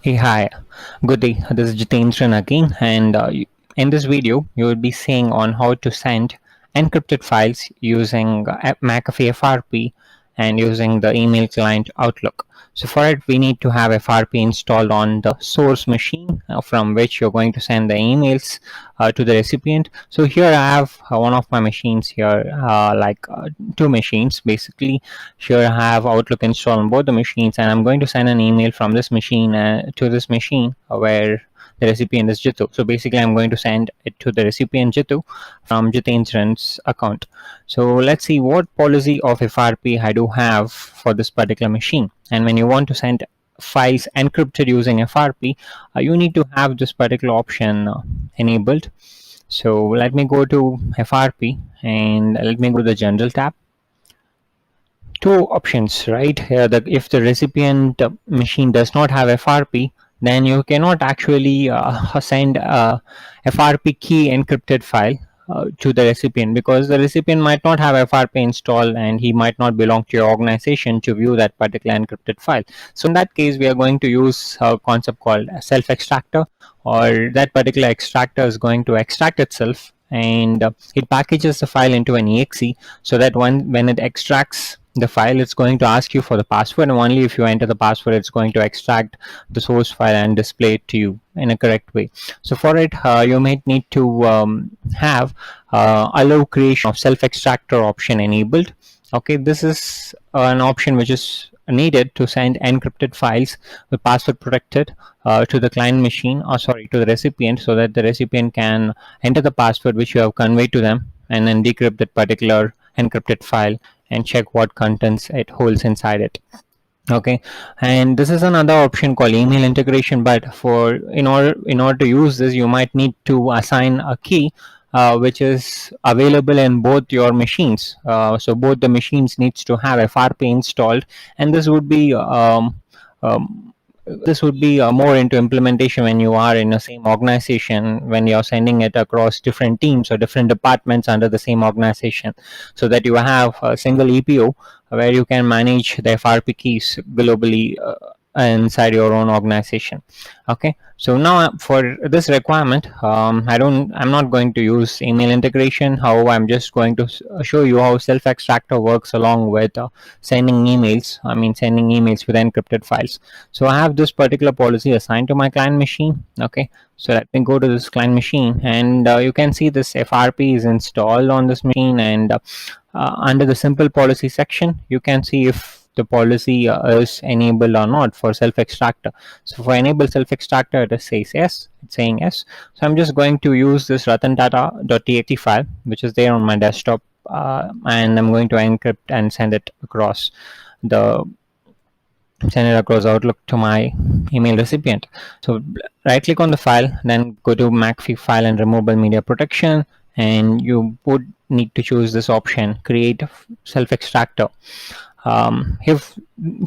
Hey, hi, good day. This is Jitendran again, and in this video, you will be seeing on how to send encrypted files using McAfee FRP and using the email client Outlook. So for it, we need to have FRP installed on the source machine from which you're going to send the emails to the recipient. So here I have one of my machines here, two machines basically. Here I have Outlook installed on both the machines, and I'm going to send an email from this machine to this machine where the recipient is Jitu. So basically, I'm going to send it to the recipient Jitu from Jitendran's account. So let's see what policy of FRP I do have for this particular machine. And when you want to send files encrypted using FRP, you need to have this particular option enabled. So let me go to FRP and let me go to the General tab. Two options, right? Here, if the recipient machine does not have FRP, then you cannot actually send a FRP key encrypted file to the recipient, because the recipient might not have FRP installed and he might not belong to your organization to view that particular encrypted file. So in that case, we are going to use a concept called self-extractor, or that particular extractor is going to extract itself, and it packages the file into an exe, so that when it extracts the file, it's going to ask you for the password, and only if you enter the password, it's going to extract the source file and display it to you in a correct way. So for it, you might need to have allow creation of self-extractor option enabled. Okay, this is an option which is needed to send encrypted files with password protected to the client machine, or sorry, to the recipient, so that the recipient can enter the password which you have conveyed to them and then decrypt that particular encrypted file and check what contents it holds inside it. Okay, and this is another option called email integration, but for in order to use this, you might need to assign a key which is available in both your machines. So both the machines needs to have FRP installed, and this would be more into implementation when you are in the same organization, when you're sending it across different teams or different departments under the same organization, so that you have a single EPO where you can manage the FRP keys globally inside your own organization. Okay, so now for this requirement, I'm not going to use email integration. However, I'm just going to show you how self-extractor works along with sending emails with encrypted files. So I have this particular policy assigned to my client machine. Okay, so let me go to this client machine, and you can see this FRP is installed on this machine, and under the simple policy section, you can see if the policy is enabled or not for self-extractor. So for enable self-extractor, it says yes, it's saying yes. So I'm just going to use this ratandata.txt file which is there on my desktop, and I'm going to encrypt and send it across Outlook to my email recipient. So right click on the file, then go to McAfee file and removable media protection, and you would need to choose this option, create self-extractor. If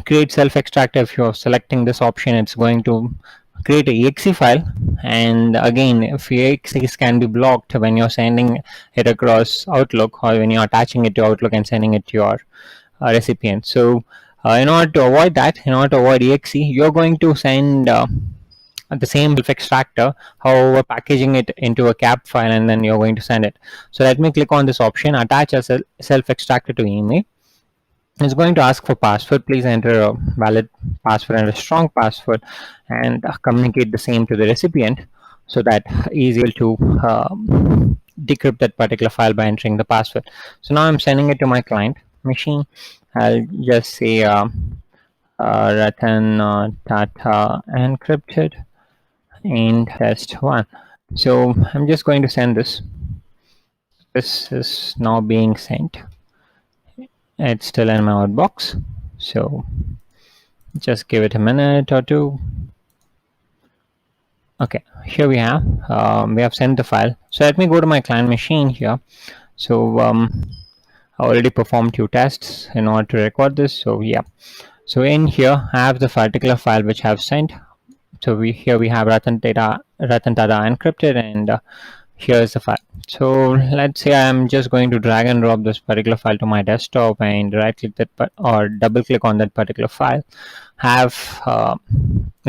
create self-extractor, if you're selecting this option, it's going to create a exe file, and again, if exes can be blocked when you're sending it across Outlook, or when you're attaching it to Outlook and sending it to your recipient. So in order to avoid that, in order to avoid exe, you're going to send the same self-extractor, however packaging it into a cap file, and then you're going to send it. So let me click on this option, attach a self-extractor to email. It's going to ask for password. Please enter a valid password and a strong password, and communicate the same to the recipient, so that he's able to decrypt that particular file by entering the password. So now I'm sending it to my client machine. I'll just say Ratan Tata encrypted in test 1. So I'm just going to send this. This is now being sent. It's still in my outbox, so just give it a minute or two. Okay, here we have sent the file. So let me go to my client machine here. So I already performed 2 tests in order to record this. So yeah, so in here I have the particular file which I have sent. So here we have Ratan Tata encrypted, and here's the file. So let's say I'm just going to drag and drop this particular file to my desktop and right click that or double click on that particular file, have a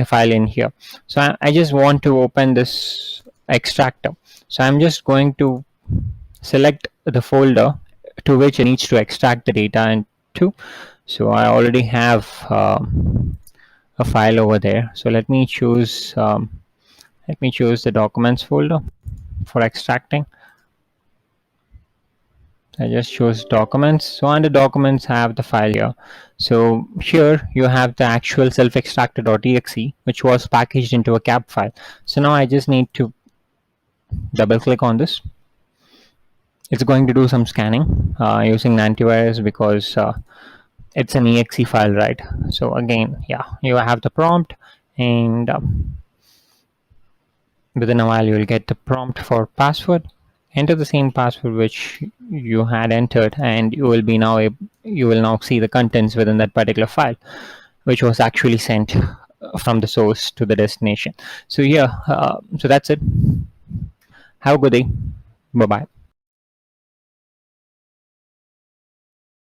file in here. So I just want to open this extractor. So I'm just going to select the folder to which it needs to extract the data into. So I already have a file over there. So let me choose the documents folder for extracting. I just choose documents. So under documents, I have the file here. So here you have the actual self-extractor.exe, which was packaged into a cap file. So now I just need to double click on this. It's going to do some scanning using antivirus because it's an exe file, right? So again, yeah, you have the prompt, and within a while you will get the prompt for password. Enter the same password which you had entered, and you will now see the contents within that particular file, which was actually sent from the source to the destination. So yeah, so that's it. Have a good day. Bye bye.